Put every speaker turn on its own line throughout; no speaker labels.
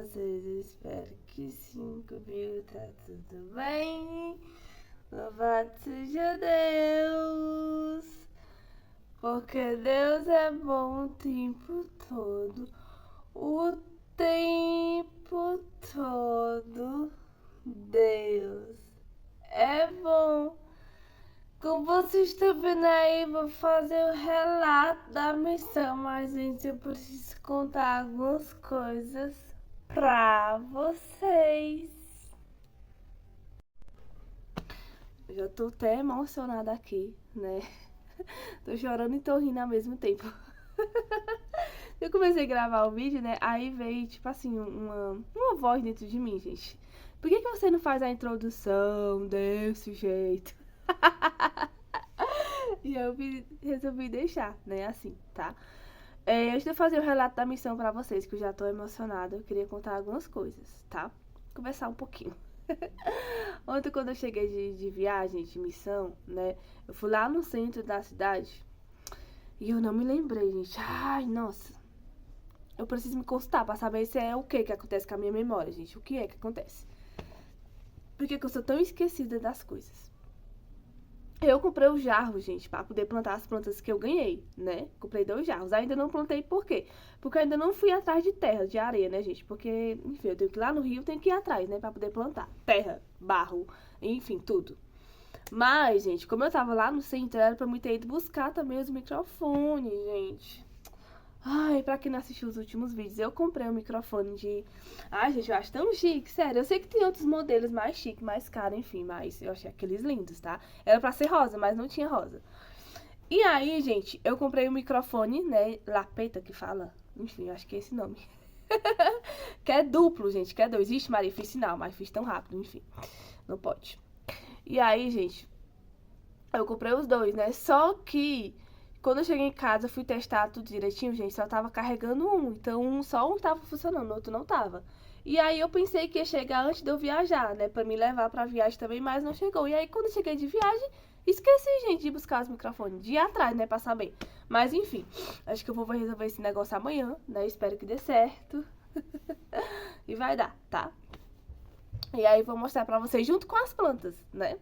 vocês? Eu espero que sim, comigo tá tudo bem. Louvado seja Deus, porque Deus é bom o tempo todo. O tempo todo Deus é bom. Como vocês estão vendo aí, vou fazer o relato da missão, mas gente, eu preciso contar algumas coisas pra vocês. Eu já tô até emocionada aqui, né? Tô chorando e tô rindo ao mesmo tempo. Eu comecei a gravar o vídeo, né? Aí veio, tipo assim, uma voz dentro de mim, gente. Por que você não faz a introdução desse jeito? E eu resolvi deixar, né, assim, tá? Antes de eu fazer o relato da missão pra vocês, que eu já tô emocionada, eu queria contar algumas coisas, tá? Conversar um pouquinho. Ontem, quando eu cheguei de viagem, de missão, né, eu fui lá no centro da cidade e eu não me lembrei, gente. Ai, nossa. Eu preciso me consultar pra saber se é o que acontece com a minha memória, gente. O que é que acontece? Por que eu sou tão esquecida das coisas? Eu comprei os jarros, gente, pra poder plantar as plantas que eu ganhei, né? Comprei 2 jarros. Ainda não plantei por quê? Porque eu ainda não fui atrás de terra, de areia, né, gente? Porque, enfim, eu tenho que ir lá no rio, tenho que ir atrás, né? Pra poder plantar. Terra, barro, enfim, tudo. Mas, gente, como eu tava lá no centro, era pra mim ter ido buscar também os microfones, gente. Ai, pra quem não assistiu os últimos vídeos, eu comprei um microfone de... Ai, gente, eu acho tão chique, sério. Eu sei que tem outros modelos mais chiques, mais caros, enfim, mas eu achei aqueles lindos, tá? Era pra ser rosa, mas não tinha rosa. E aí, gente, eu comprei um microfone, né, lapeta que fala, enfim, acho que é esse nome. Que é duplo, gente, que é 2. Ixi, Maria, fiz sinal, mas fiz tão rápido, enfim, não pode. E aí, gente, eu comprei os 2, né, só que... Quando eu cheguei em casa, eu fui testar tudo direitinho, gente, só tava carregando então só um tava funcionando, o outro não tava. E aí eu pensei que ia chegar antes de eu viajar, né, pra me levar pra viagem também, mas não chegou. E aí quando eu cheguei de viagem, esqueci, gente, de buscar os microfones, de ir atrás, né, pra saber. Mas enfim, acho que eu vou resolver esse negócio amanhã, né, espero que dê certo. E vai dar, tá? E aí vou mostrar pra vocês junto com as plantas, né.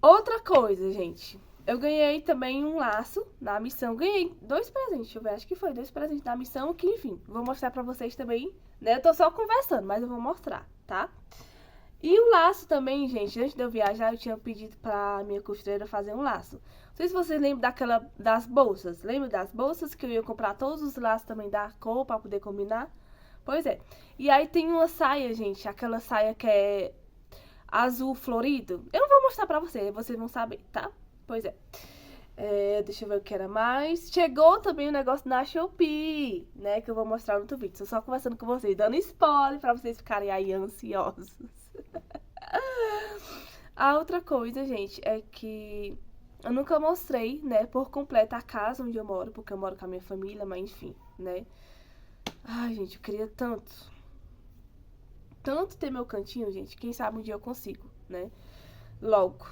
Outra coisa, gente... Eu ganhei também um laço na missão. Ganhei 2 presentes, deixa eu ver. Acho que foi 2 presentes da missão, que enfim, vou mostrar pra vocês também, né? Eu tô só conversando, mas eu vou mostrar, tá? E o laço também, gente, antes de eu viajar, eu tinha pedido pra minha costureira fazer um laço. Não sei se vocês lembram das bolsas. Lembra das bolsas que eu ia comprar todos os laços também da cor pra poder combinar? Pois é. E aí tem uma saia, gente, aquela saia que é azul florido. Eu não vou mostrar pra vocês vão saber, tá? Pois é. Deixa eu ver o que era mais. Chegou também o negócio na Shopee, né? Que eu vou mostrar no outro vídeo. Tô só conversando com vocês, dando spoiler pra vocês ficarem aí ansiosos. A outra coisa, gente, é que eu nunca mostrei, né, por completo a casa onde eu moro, porque eu moro com a minha família, mas enfim, né? Ai, gente, eu queria tanto ter meu cantinho, gente. Quem sabe um dia eu consigo, né? Logo.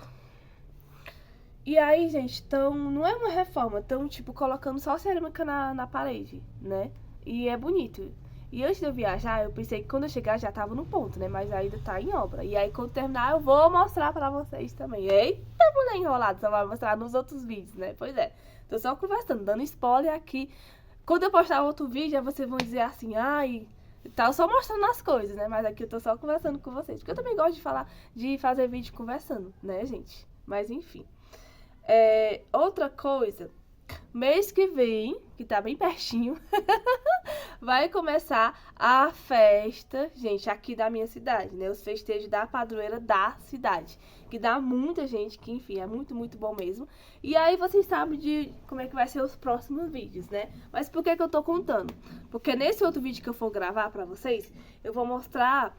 E aí, gente, não é uma reforma, tipo, colocando só cerâmica na parede, né? E é bonito. E antes de eu viajar, eu pensei que quando eu chegar já tava no ponto, né? Mas ainda tá em obra. E aí, quando terminar, eu vou mostrar pra vocês também. Eita, mulher enrolada, só vai mostrar nos outros vídeos, né? Pois é. Tô só conversando, dando spoiler aqui. Quando eu postar outro vídeo, aí vocês vão dizer assim, ai... Tá só mostrando as coisas, né? Mas aqui eu tô só conversando com vocês. Porque eu também gosto de fazer vídeo conversando, né, gente? Mas enfim. Outra coisa, mês que vem, que tá bem pertinho, vai começar a festa, gente, aqui da minha cidade, né? Os festejos da padroeira da cidade, que dá muita gente, que enfim, é muito, muito bom mesmo. E aí vocês sabem de como é que vai ser os próximos vídeos, né? Mas por que eu tô contando? Porque nesse outro vídeo que eu for gravar pra vocês, eu vou mostrar...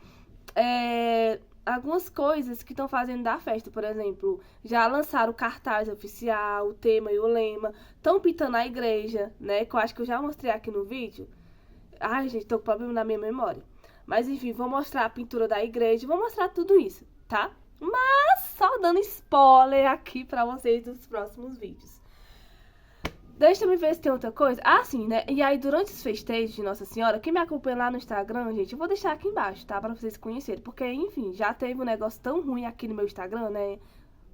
algumas coisas que estão fazendo da festa, por exemplo, já lançaram o cartaz oficial, o tema e o lema, estão pintando a igreja, né, que eu acho que eu já mostrei aqui no vídeo. Ai, gente, tô com problema na minha memória. Mas enfim, vou mostrar a pintura da igreja, vou mostrar tudo isso, tá? Mas só dando spoiler aqui pra vocês dos próximos vídeos. Deixa eu ver se tem outra coisa. Ah, sim, né? E aí, durante os festejos de Nossa Senhora, quem me acompanha lá no Instagram, gente, eu vou deixar aqui embaixo, tá? Pra vocês conhecerem. Porque, enfim, já teve um negócio tão ruim aqui no meu Instagram, né?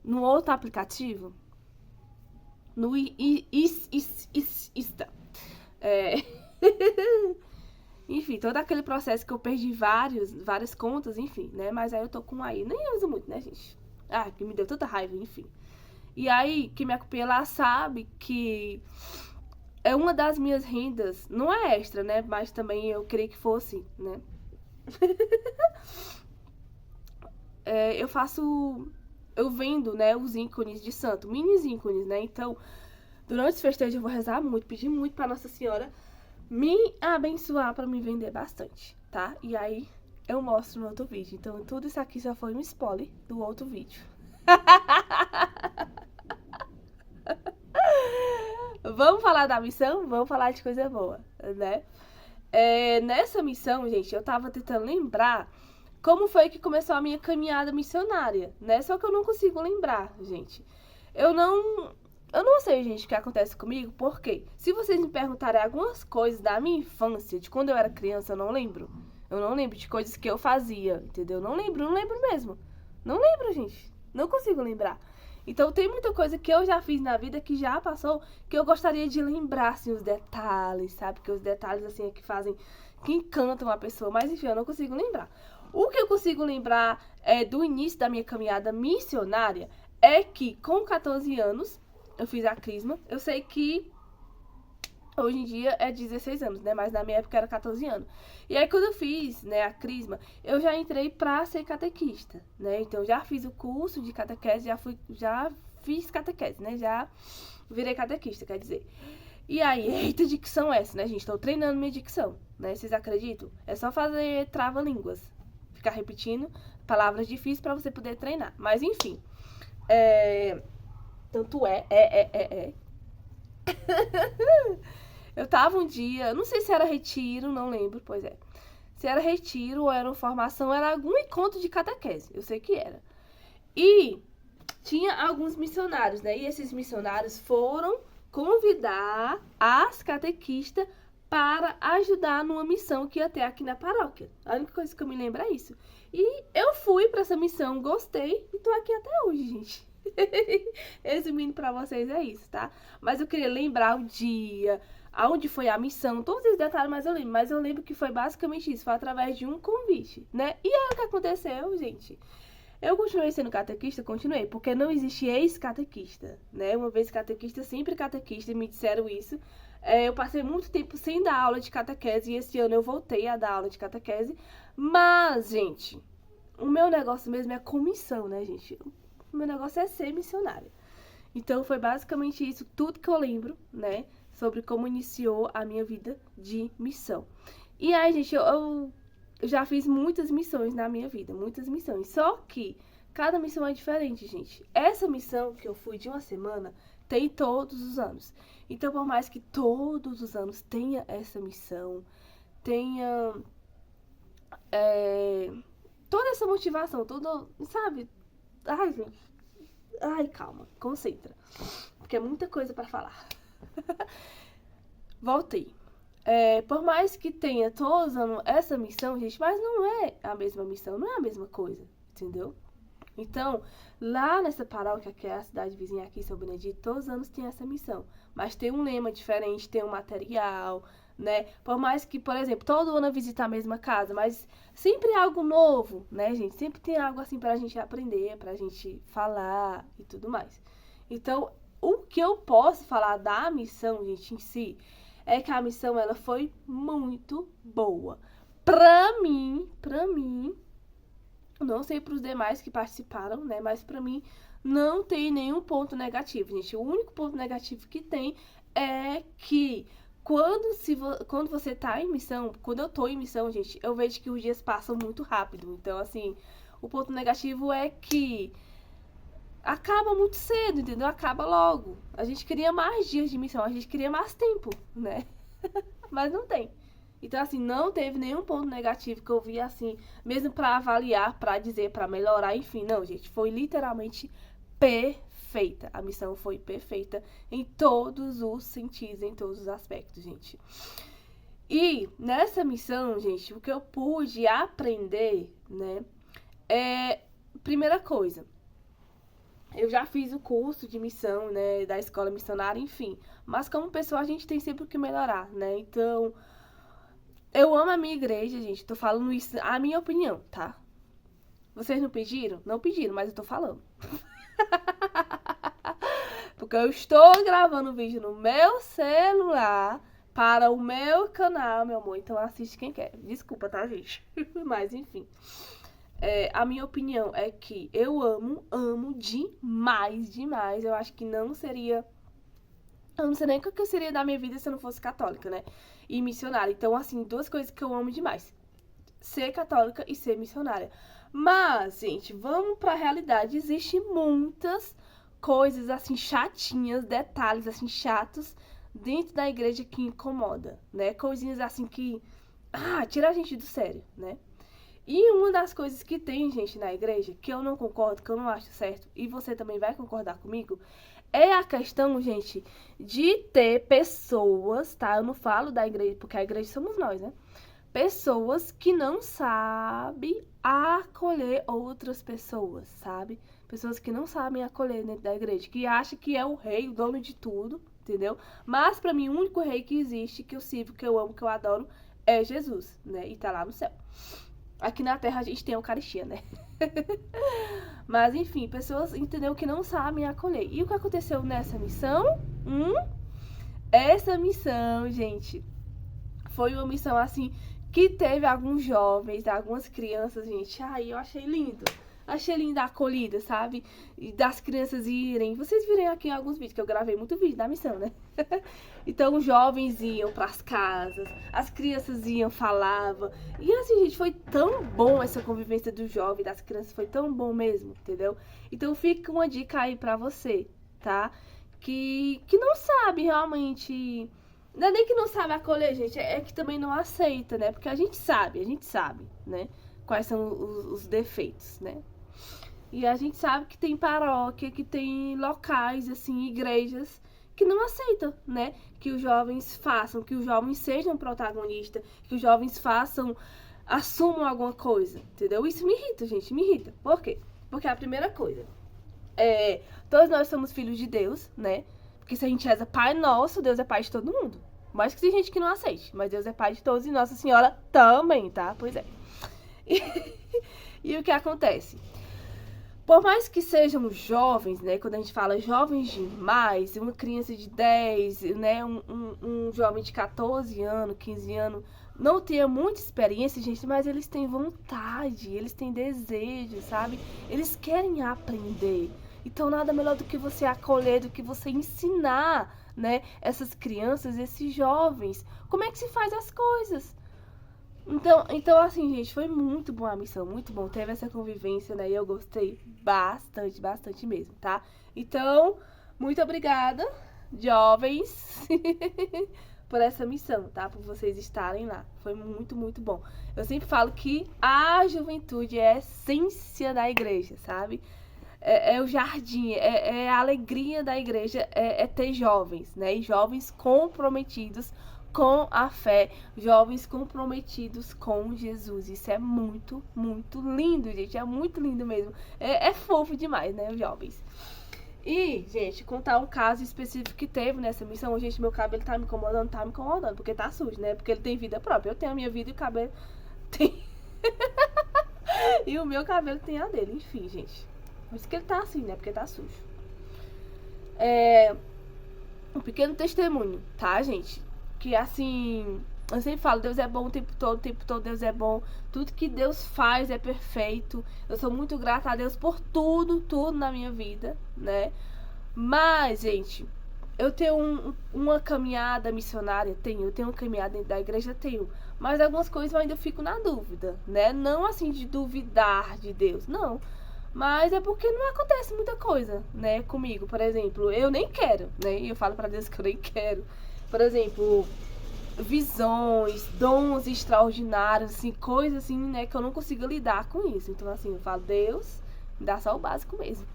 No outro aplicativo. No Insta. É... Enfim, todo aquele processo que eu perdi várias contas, enfim, né? Mas aí eu tô com um aí. Nem uso muito, né, gente? Ah, que me deu tanta raiva, enfim. E aí, quem me acompanha lá sabe que é uma das minhas rendas, não é extra, né? Mas também eu queria que fosse, né? Eu faço. Eu vendo, né, os ícones de santo, mini ícones, né? Então, durante os festejos eu vou rezar muito, pedir muito pra Nossa Senhora me abençoar pra me vender bastante, tá? E aí eu mostro no outro vídeo. Então, tudo isso aqui já foi um spoiler do outro vídeo. Vamos falar da missão? Vamos falar de coisa boa, né? Nessa missão, gente, eu tava tentando lembrar como foi que começou a minha caminhada missionária, né? Só que eu não consigo lembrar, gente. Eu não sei, gente, o que acontece comigo, porque se vocês me perguntarem algumas coisas da minha infância, de quando eu era criança, eu não lembro. Eu não lembro de coisas que eu fazia, entendeu? Não lembro mesmo. Não lembro, gente. Não consigo lembrar. Então tem muita coisa que eu já fiz na vida que já passou, que eu gostaria de lembrar, assim, os detalhes, sabe? Porque os detalhes, assim, é que fazem, que encantam a pessoa. Mas, enfim, eu não consigo lembrar. O que eu consigo lembrar do início da minha caminhada missionária é que, com 14 anos, eu fiz a crisma. Eu sei que hoje em dia é 16 anos, né? Mas na minha época era 14 anos. E aí, quando eu fiz, né, a crisma, eu já entrei pra ser catequista, né? Então, já fiz o curso de catequese, já fiz catequese, né? Já virei catequista, quer dizer. E aí, eita dicção essa, né, gente? Tô treinando minha dicção, né? Vocês acreditam? É só fazer trava-línguas. Ficar repetindo palavras difíceis pra você poder treinar. Mas, enfim. Tanto Eu tava um dia, não sei se era retiro, não lembro, pois é. Se era retiro ou era uma formação, era algum encontro de catequese, eu sei que era. E tinha alguns missionários, né? E esses missionários foram convidar as catequistas para ajudar numa missão que ia ter aqui na paróquia. A única coisa que eu me lembro é isso. E eu fui para essa missão, gostei e tô aqui até hoje, gente. Resumindo pra vocês é isso, tá? Mas eu queria lembrar o dia, aonde foi a missão, todos esses detalhes, mas eu lembro que foi basicamente isso, foi através de um convite, né? E aí o que aconteceu, gente? Eu continuei sendo catequista, continuei, porque não existe ex-catequista, né? Uma vez catequista, sempre catequista, e me disseram isso. Eu passei muito tempo sem dar aula de catequese, e esse ano eu voltei a dar aula de catequese. Mas, gente, o meu negócio mesmo é comissão, né, gente? O meu negócio é ser missionária. Então, foi basicamente isso, tudo que eu lembro, né? Sobre como iniciou a minha vida de missão. E aí, gente, eu já fiz muitas missões na minha vida, muitas missões. Só que cada missão é diferente, gente. Essa missão que eu fui de uma semana tem todos os anos. Então, por mais que todos os anos tenha essa missão, tenha toda essa motivação, tudo, sabe? Ai, gente. Ai, calma, concentra. Porque é muita coisa pra falar. Voltei. Por mais que tenha todos os anos essa missão, gente, mas não é a mesma missão, não é a mesma coisa, entendeu? Então, lá nessa paróquia, que é a cidade vizinha aqui, São Benedito, todos os anos tem essa missão. Mas tem um lema diferente, tem um material, né? Por mais que, por exemplo, todo ano visita a mesma casa, mas sempre é algo novo, né, gente? Sempre tem algo assim pra gente aprender, pra gente falar e tudo mais. Então, o que eu posso falar da missão, gente, em si, é que a missão, ela foi muito boa. Pra mim, não sei pros demais que participaram, né, mas pra mim não tem nenhum ponto negativo, gente. O único ponto negativo que tem é que quando você tá em missão, quando eu tô em missão, gente, eu vejo que os dias passam muito rápido. Então, assim, o ponto negativo é que acaba muito cedo, entendeu? Acaba logo. A gente queria mais dias de missão, a gente queria mais tempo, né? Mas não tem. Então, assim, não teve nenhum ponto negativo que eu vi, assim, mesmo pra avaliar, pra dizer, pra melhorar, enfim. Não, gente, foi literalmente perfeito. perfeita. A missão foi perfeita em todos os sentidos, em todos os aspectos, gente. E nessa missão, gente, o que eu pude aprender, né, primeira coisa, eu já fiz o curso de missão, né, da escola missionária, enfim. Mas como pessoa, a gente tem sempre o que melhorar, né? Então, eu amo a minha igreja, gente. Tô falando isso, a minha opinião, tá? Vocês não pediram? Não pediram, mas eu tô falando. Porque eu estou gravando vídeo no meu celular para o meu canal, meu amor. Então assiste quem quer. Desculpa, tá, gente? Mas enfim. A minha opinião é que eu amo demais, demais. Eu acho que não seria... Eu não sei nem o que seria da minha vida se eu não fosse católica, né? E missionária. Então, assim, duas coisas que eu amo demais. Ser católica e ser missionária. Mas, gente, vamos pra realidade. Existem muitas coisas, assim, chatinhas, detalhes, assim, chatos dentro da igreja que incomoda, né? Coisinhas, assim, que... tira a gente do sério, né? E uma das coisas que tem, gente, na igreja, que eu não concordo, que eu não acho certo, e você também vai concordar comigo, é a questão, gente, de ter pessoas, tá? Eu não falo da igreja, porque a igreja somos nós, né? Pessoas que não sabem acolher outras pessoas, sabe? Pessoas que não sabem acolher dentro da igreja, que acham que é o rei, o dono de tudo, entendeu? Mas pra mim, o único rei que existe, que eu sirvo, que eu amo, que eu adoro, é Jesus, né? E tá lá no céu. Aqui na Terra a gente tem a Eucaristia, né? Mas enfim, pessoas, entendeu, que não sabem acolher. E o que aconteceu nessa missão? Essa missão, gente, foi uma missão assim que teve alguns jovens, algumas crianças, gente. Eu achei lindo. Achei linda a acolhida, sabe? E das crianças irem. Vocês virem aqui em alguns vídeos, que eu gravei muito vídeo da missão, né? Então os jovens iam pras casas, as crianças iam, falavam. E assim, gente, foi tão bom essa convivência do jovem, das crianças, foi tão bom mesmo, entendeu? Então fica uma dica aí pra você, tá? Que não sabe realmente... Não é nem que não sabe acolher, gente, é que também não aceita, né? Porque a gente sabe, né? Quais são os defeitos, né? E a gente sabe que tem paróquia, que tem locais, assim, igrejas que não aceitam, né? Que os jovens façam, que os jovens sejam protagonistas, que os jovens assumam alguma coisa, entendeu? Isso me irrita, gente, me irrita. Por quê? Porque a primeira coisa todos nós somos filhos de Deus, né? Porque se a gente reza Pai Nosso, Deus é Pai de todo mundo. Mas que tem gente que não aceite, mas Deus é Pai de todos e Nossa Senhora também, tá? Pois é. E o que acontece? Por mais que sejam jovens, né? Quando a gente fala jovens demais, uma criança de 10, né? Um jovem de 14 anos, 15 anos, não tenha muita experiência, gente, mas eles têm vontade, eles têm desejo, sabe? Eles querem aprender. Então nada melhor do que você acolher, do que você ensinar, né? Essas crianças, esses jovens, como é que se faz as coisas. Então, assim, gente, foi muito boa a missão, muito bom. Teve essa convivência, né? E eu gostei bastante, bastante mesmo, tá? Então, muito obrigada, jovens, por essa missão, tá? Por vocês estarem lá. Foi muito, muito bom. Eu sempre falo que a juventude é a essência da igreja, sabe? É o jardim, é a alegria da igreja, é ter jovens, né? E jovens comprometidos com a fé, jovens comprometidos com Jesus. Isso é muito, muito lindo, gente. É muito lindo mesmo. É fofo demais, né, os jovens. E, gente, contar um caso específico que teve nessa missão. Gente, meu cabelo tá me incomodando, porque tá sujo, né? Porque ele tem vida própria. Eu tenho a minha vida e o cabelo tem... E o meu cabelo tem a dele, enfim, gente. Por isso que ele tá assim, né? Porque tá sujo. Um pequeno testemunho, tá, gente? Que assim, eu sempre falo, Deus é bom o tempo todo Deus é bom. Tudo que Deus faz é perfeito. Eu sou muito grata a Deus por tudo na minha vida, né? Mas, gente, eu tenho uma caminhada missionária, eu tenho uma caminhada dentro da igreja, mas algumas coisas eu ainda fico na dúvida, né? Não assim de duvidar de Deus, não. Mas é porque não acontece muita coisa, né, comigo. Por exemplo, eu nem quero, né? E eu falo pra Deus que eu nem quero. Por exemplo, visões, dons extraordinários, assim, coisas assim, né, que eu não consigo lidar com isso. Então, assim, eu falo, Deus, me dá só o básico mesmo.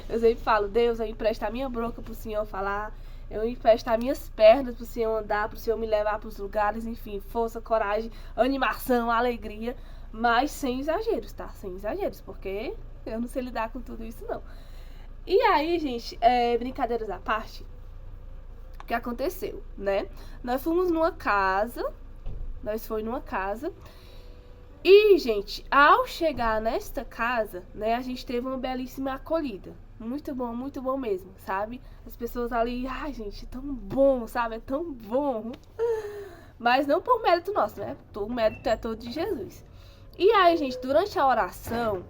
Eu sempre falo, Deus, eu empresto a minha boca pro Senhor falar, eu empresto as minhas pernas pro Senhor andar, pro Senhor me levar pros lugares, enfim, força, coragem, animação, alegria, mas sem exageros, tá? Sem exageros, porque eu não sei lidar com tudo isso, não. E aí, gente, brincadeiras à parte, o que aconteceu, né? Nós fomos numa casa, e, gente, ao chegar nesta casa, né, a gente teve uma belíssima acolhida. Muito bom mesmo, sabe? As pessoas ali, ai, gente, é tão bom, sabe? É tão bom. Mas não por mérito nosso, né? O mérito é todo de Jesus. E aí, gente, durante a oração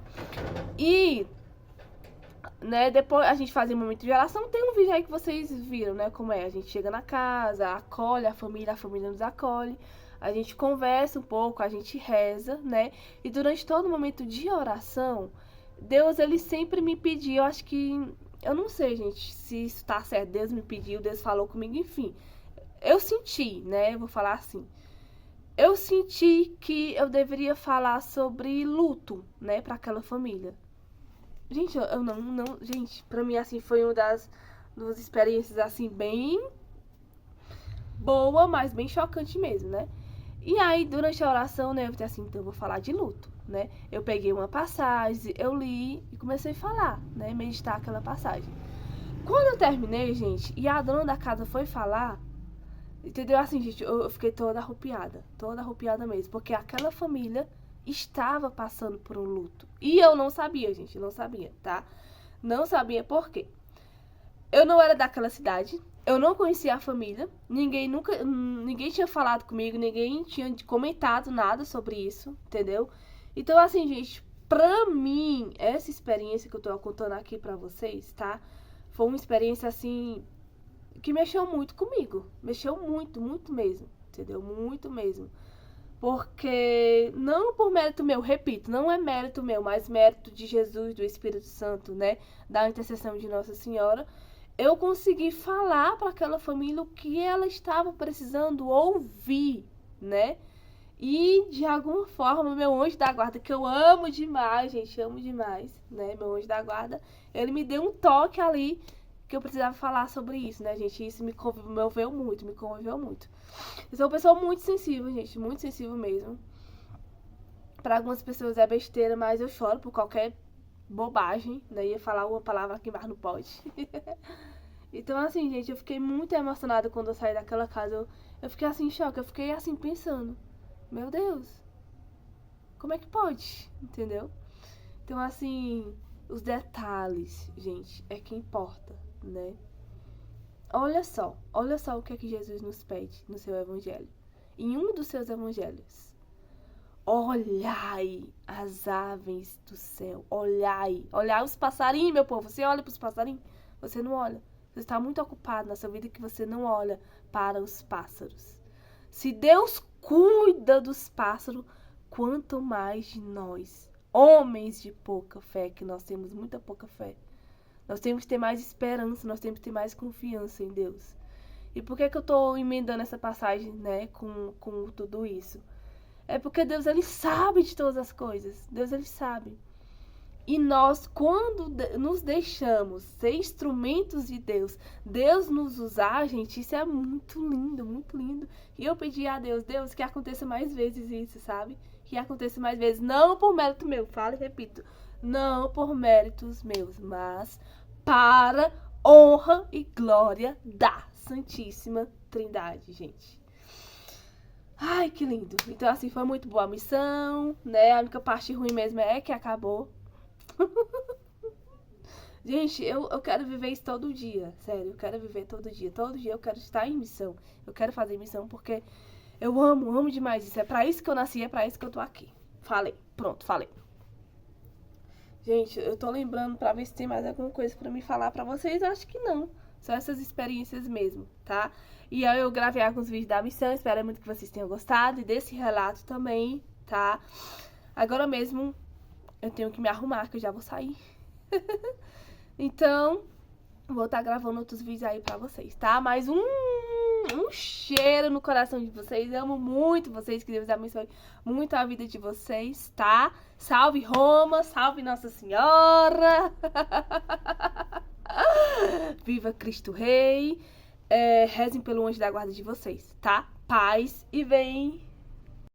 né, depois a gente fazia um momento de oração, tem um vídeo aí que vocês viram, né, como é. A gente chega na casa, acolhe a família nos acolhe. A gente conversa um pouco, a gente reza, né? E durante todo o momento de oração, Deus, ele sempre me pediu, eu acho que... Eu não sei, gente, se isso tá certo. Deus me pediu, Deus falou comigo, enfim. Eu senti, né? Eu vou falar assim. Eu senti que eu deveria falar sobre luto, né? Pra aquela família. Gente, eu não... Gente, pra mim, assim, foi uma das experiências, assim, bem... boa, mas bem chocante mesmo, né? E aí, durante a oração, né, eu falei assim, então eu vou falar de luto, né? Eu peguei uma passagem, eu li e comecei a falar, né, meditar aquela passagem. Quando eu terminei, gente, e a dona da casa foi falar, entendeu? Assim, gente, eu fiquei toda arrupiada mesmo, porque aquela família estava passando por um luto. E eu não sabia, gente, não sabia, tá? Não sabia por quê. Eu não era daquela cidade, eu não conhecia a família, ninguém tinha falado comigo, ninguém tinha comentado nada sobre isso, entendeu? Então, assim, gente, pra mim, essa experiência que eu tô contando aqui pra vocês, tá? Foi uma experiência, assim, que mexeu muito comigo, mexeu muito mesmo, entendeu? Muito mesmo. Porque, não por mérito meu, repito, não é mérito meu, mas mérito de Jesus, do Espírito Santo, né? Da intercessão de Nossa Senhora, eu consegui falar para aquela família o que ela estava precisando ouvir, né? E, de alguma forma, meu anjo da guarda, que eu amo demais, gente, amo demais, né? Meu anjo da guarda, ele me deu um toque ali que eu precisava falar sobre isso, né, gente? Isso me comoveu muito, Eu sou uma pessoa muito sensível, gente, muito sensível mesmo. Para algumas pessoas é besteira, mas eu choro por qualquer bobagem, né? Ia falar uma palavra que mais não pode. Então, assim, gente, eu fiquei muito emocionada quando eu saí daquela casa. Eu fiquei assim em choque, eu fiquei assim pensando, meu Deus, como é que pode? Entendeu? Então, assim, os detalhes, gente, é que importa, né? Olha só o que é que Jesus nos pede no seu evangelho. Em um dos seus evangelhos. Olhai as aves do céu. Olhai os passarinhos, meu povo. Você olha para os passarinhos? Você não olha. Você está muito ocupado na sua vida que você não olha para os pássaros. Se Deus cuida dos pássaros, quanto mais de nós, homens de pouca fé, que nós temos muita pouca fé. Nós temos que ter mais esperança, nós temos que ter mais confiança em Deus. E por que eu estou emendando essa passagem, né, com tudo isso? É porque Deus, ele sabe de todas as coisas. Deus, ele sabe. E nós, quando nos deixamos ser instrumentos de Deus, Deus nos usar, gente, isso é muito lindo, muito lindo. E eu pedi a Deus, Deus, que aconteça mais vezes isso, sabe? Que aconteça mais vezes, não por mérito meu, falo e repito, não por méritos meus, mas para honra e glória da Santíssima Trindade, gente. Ai, que lindo. Então, assim, foi muito boa a missão, né? A única parte ruim mesmo é que acabou. Gente, eu quero viver isso todo dia. Sério, eu quero viver todo dia. Todo dia eu quero estar em missão. Eu quero fazer missão porque eu amo demais isso. É pra isso que eu nasci, é pra isso que eu tô aqui. Falei, pronto, falei. Gente, eu tô lembrando pra ver se tem mais alguma coisa pra me falar pra vocês. Acho que não. São essas experiências mesmo, tá? E aí eu gravei alguns vídeos da missão. Espero muito que vocês tenham gostado. E desse relato também, tá? Agora mesmo eu tenho que me arrumar, que eu já vou sair. Então, vou estar gravando outros vídeos aí pra vocês, tá? Mais um cheiro no coração de vocês. Eu amo muito vocês, que Deus abençoe muito a vida de vocês, tá? Salve Roma, salve Nossa Senhora! Viva Cristo Rei. Rezem pelo anjo da guarda de vocês, tá? Paz e vem